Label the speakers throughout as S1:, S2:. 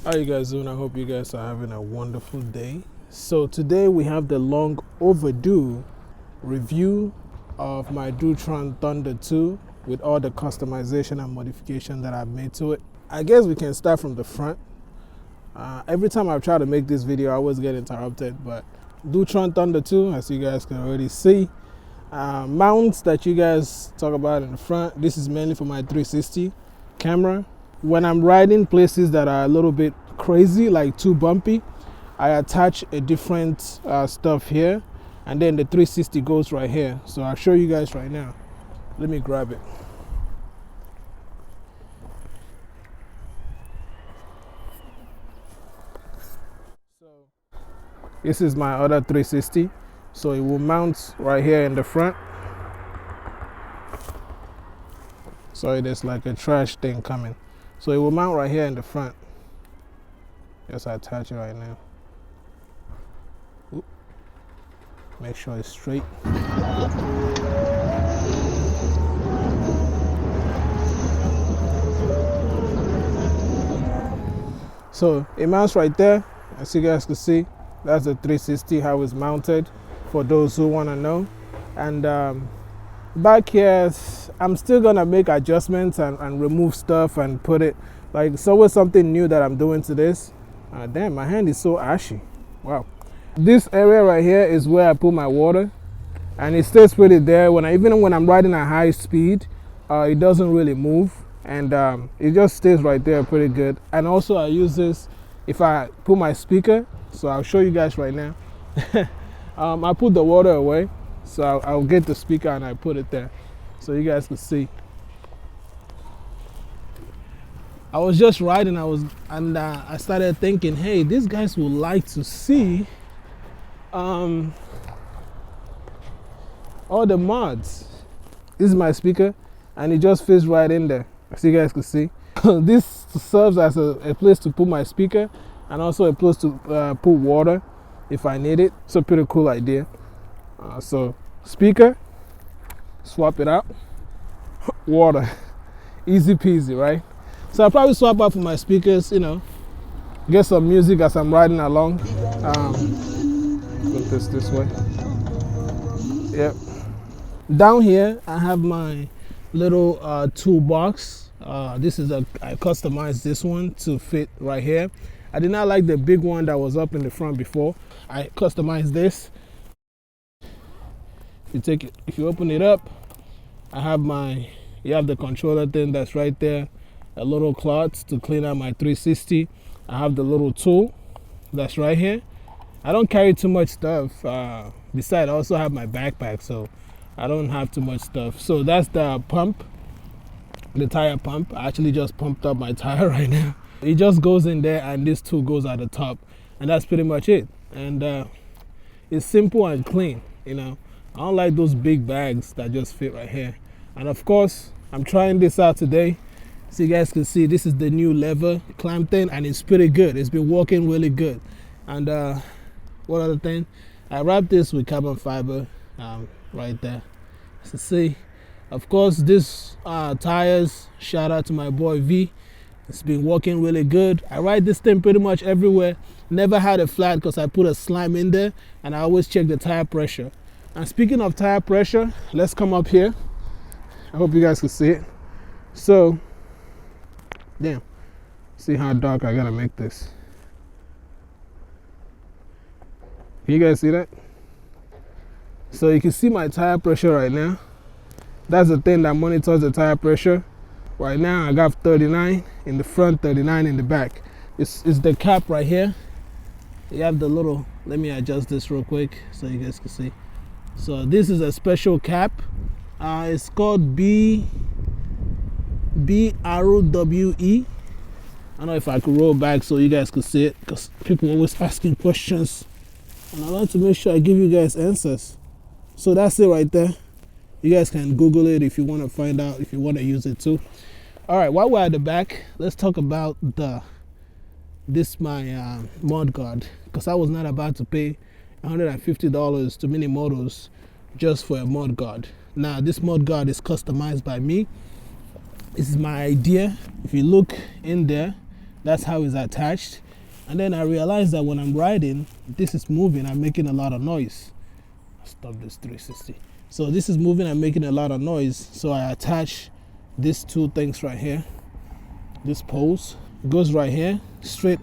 S1: How you guys doing? I hope you guys are having a wonderful day. So today we have the long overdue review of my Dutron Thunder 2 with all the customization and modification that I've made to it. I guess we can start from the front. Every time I try to make this video, I always get interrupted, but Dutron Thunder 2, as you guys can already see, mounts that you guys talk about in the front. This is mainly for my 360 camera. When I'm riding places that are a little bit crazy, like too bumpy, I attach a different stuff here, and then the 360 goes right here. So I'll show you guys right now. Let me grab it. So this is my other 360. So it will mount right here in the front. Sorry, there's like a trash thing coming. So it will mount right here in the front. Just attach it right now. Oop. Make sure it's straight. So it mounts right there. As you guys can see, that's the 360, how it's mounted, for those who want to know. And back here, I'm still gonna make adjustments and remove stuff and put it, like, it's always something new that I'm doing to this. Damn, my hand is so ashy. Wow. This area right here is where I put my water, and it stays pretty there. Even when I'm riding at high speed, it doesn't really move, and it just stays right there pretty good. And also I use this if I put my speaker, so I'll show you guys right now. I put the water away, so I'll get the speaker and I put it there so you guys can see. I was just riding, I started thinking, hey, these guys would like to see all the mods. This is my speaker, and it just fits right in there, as you guys can see. This serves as a place to put my speaker, and also a place to put water if I need it. It's a pretty cool idea. So speaker, swap it out, water, easy peasy, right? So I'll probably swap out for my speakers, get some music as I'm riding along. Put this way. Yep. Down here I have my little toolbox. I customized this one to fit right here. I did not like the big one that was up in the front before. I customized this. If you open it up, you have the controller thing that's right there, a little cloth to clean out my 360. I have the little tool that's right here. I don't carry too much stuff. Besides, I also have my backpack, so I don't have too much stuff. So that's the pump, the tire pump. I actually just pumped up my tire right now. It just goes in there, and this tool goes at the top, and that's pretty much it. And it's simple and clean. I don't like those big bags that just fit right here. And of course, I'm trying this out today. So you guys can see, this is the new lever clamp thing, and it's pretty good. It's been working really good. And one other thing, I wrapped this with carbon fiber right there. So see, of course, this tires, shout out to my boy V. It's been working really good. I ride this thing pretty much everywhere. Never had a flat because I put a slime in there, and I always check the tire pressure. And speaking of tire pressure, let's come up here. I hope you guys can see it. So, damn, see how dark I gotta make this. Can you guys see that? So you can see my tire pressure right now. That's the thing that monitors the tire pressure. Right now I got 39 in the front, 39 in the back. It's the cap right here. You have the little, let me adjust this real quick so you guys can see. So this is a special cap. It's called BRWE. I don't know if I could roll back so you guys could see it, because people are always asking questions, and I like to make sure I give you guys answers. So that's it right there. You guys can Google it if you want to find out, if you want to use it too. All right, while we're at the back, let's talk about my mud guard, because I was not about to pay $150 to Mini Motos just for a mud guard. Now this mud guard is customized by me. This is my idea. If you look in there, That's how it's attached. And then I realized that when I'm riding, this is moving, I'm making a lot of noise. Stop this 360. So this is moving and making a lot of noise. So I attach these two things right here. This post goes right here, straight.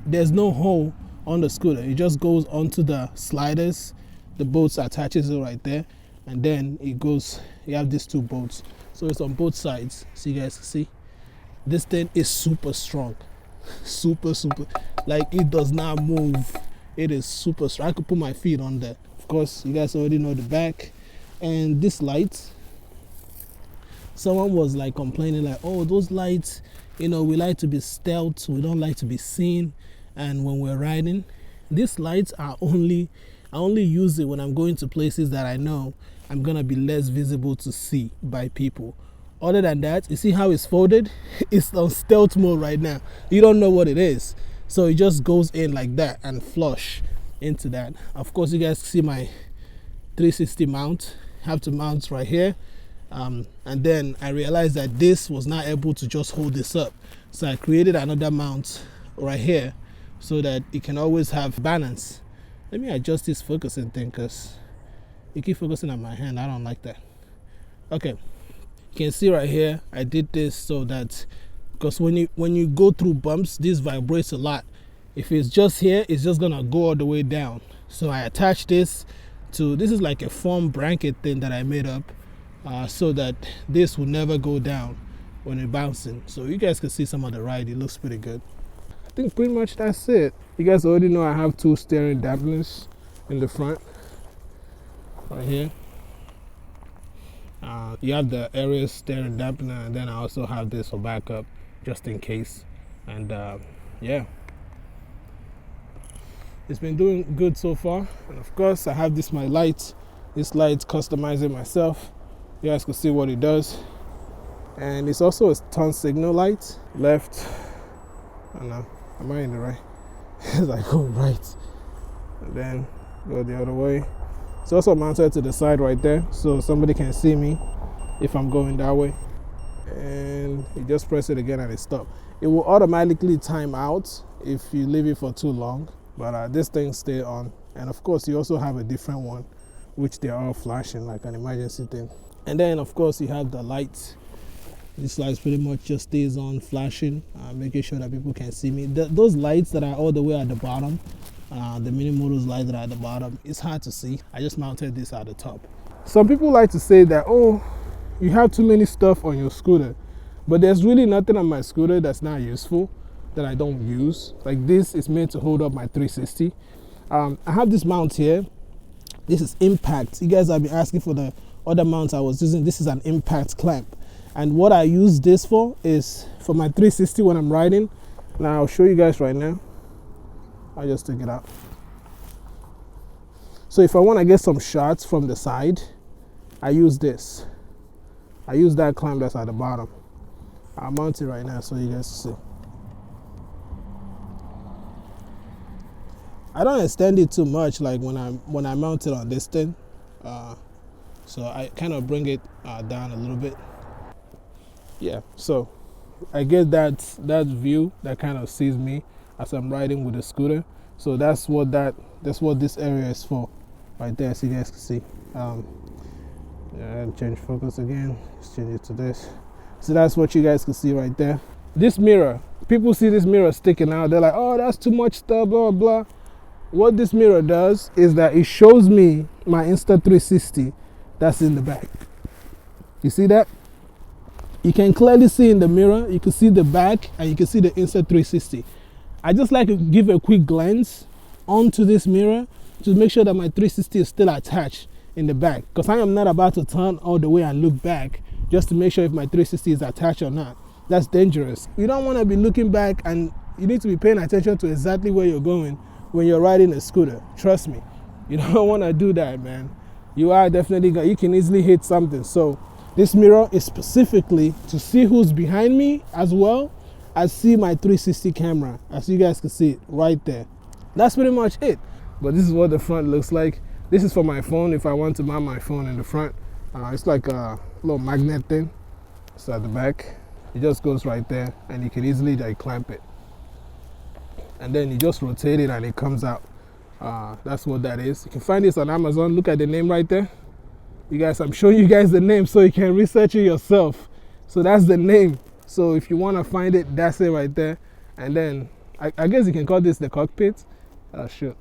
S1: There's no hole on the scooter. It just goes onto the sliders. The bolts attaches it right there. And then it goes, you have these two bolts. So it's on both sides, so you guys can see. This thing is super strong. Super, like it does not move. It is super strong. I could put my feet on there. Of course, you guys already know the back. And this light, someone was like complaining like, oh, those lights, you know, we like to be stealth, we don't like to be seen. And when we're riding, these lights are I only use it when I'm going to places that I know I'm gonna be less visible to see by people. Other than that, you see how it's folded? It's on stealth mode right now. You don't know what it is. So it just goes in like that and flush into that. Of course, you guys see my 360 mount. Have to mount right here. And then I realized that this was not able to just hold this up. So I created another mount right here so that it can always have balance. Let me adjust this focusing thing because you keep focusing on my hand. I don't like that. Okay. You can see right here, I did this so that, because when you go through bumps, this vibrates a lot. If it's just here, it's just gonna go all the way down. So I attached this to, this is like a foam blanket thing that I made up so that this will never go down when it's bouncing. So you guys can see some of the ride, it looks pretty good. I think pretty much that's it. You guys already know I have two steering dampeners in the front, right here. You have the area steering dampener, and then I also have this for backup just in case. And yeah, it's been doing good so far. And of course I have my light. This light's customizing myself. You guys can see what it does. And it's also a turn signal light. Left, I don't know, am I in the right? It's like go right and then go the other way. It's also mounted to the side right there, so somebody can see me if I'm going that way. And you just press it again and it stops. It will automatically time out if you leave it for too long, but this thing stays on. And of course you also have a different one, which they're all flashing like an emergency thing. And then of course you have the lights. This light pretty much just stays on flashing, making sure that people can see me. Those lights that are all the way at the bottom, the mini models light that are at the bottom, it's hard to see. I just mounted this at the top. Some people like to say that, oh, you have too many stuff on your scooter, but there's really nothing on my scooter that's not useful that I don't use. Like this is meant to hold up my 360. I have this mount here. This is impact. You guys have been asking for the other mounts I was using. This is an impact clamp, and what I use this for is for my 360 when I'm riding. Now I'll show you guys right now. I'll just take it out. So if I want to get some shots from the side, I use this. I use that clamp that's at the bottom. I'll mount it right now so you guys see. I don't extend it too much like when I mount it on this thing. So I kind of bring it down a little bit. Yeah, so I get that view that kind of sees me as I'm riding with the scooter. So that's what this area is for right there, so you guys can see. Yeah, change focus again. Let's change it to this. So that's what you guys can see right there. This mirror, people see this mirror sticking out, they're like, oh, that's too much stuff, blah blah. What this mirror does is that it shows me my Insta360 that's in the back. You see that? You can clearly see in the mirror, you can see the back and you can see the Insta360. I just like to give a quick glance onto this mirror to make sure that my 360 is still attached in the back, because I am not about to turn all the way and look back just to make sure if my 360 is attached or not. That's dangerous. You don't want to be looking back, and you need to be paying attention to exactly where you're going when you're riding a scooter. Trust me, you don't want to do that, man. You are definitely you can easily hit something. So this mirror is specifically to see who's behind me, as well as see my 360 camera, as you guys can see it right there. That's pretty much it. But this is what the front looks like. This is for my phone if I want to mount my phone in the front. It's like a little magnet thing. It's at the back. It just goes right there and you can easily like clamp it. and then you just rotate it and it comes out. That's what that is. You can find this on Amazon. Look at the name right there. You guys, I'm showing you guys the name so you can research it yourself. So that's the name. So if you want to find it, that's it right there. And then I guess you can call this the cockpit. Sure.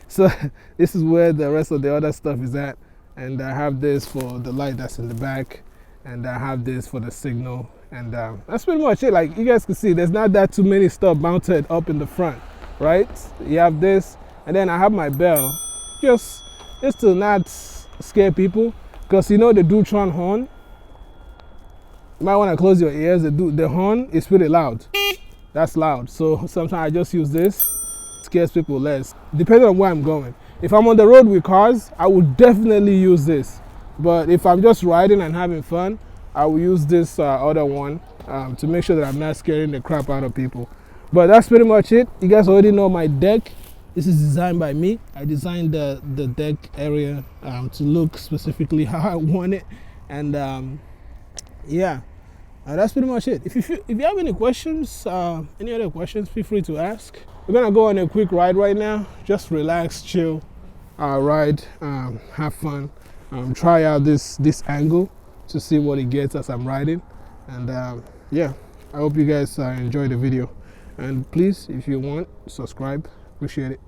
S1: So this is where the rest of the other stuff is at. And I have this for the light that's in the back, and I have this for the signal, and that's pretty much it. Like you guys can see, there's not that too many stuff mounted up in the front, right? You have this, and then I have my bell, just to not scare people, because you know the Dutron horn. You might want to close your ears. The horn is pretty loud. That's loud. So sometimes I just use this. Scares people less, depending on where I'm going. If I'm on the road with cars, I would definitely use this. But if I'm just riding and having fun, I will use this other one to make sure that I'm not scaring the crap out of people. But that's pretty much it. You guys already know my deck. This is designed by me. I designed the deck area to look specifically how I want it. And yeah, that's pretty much it. If you have any questions, any other questions, feel free to ask. We're gonna go on a quick ride right now. Just relax, chill, ride, have fun, try out this angle to see what it gets as I'm riding. And yeah, I hope you guys enjoy the video. And please, if you want, subscribe. Appreciate it.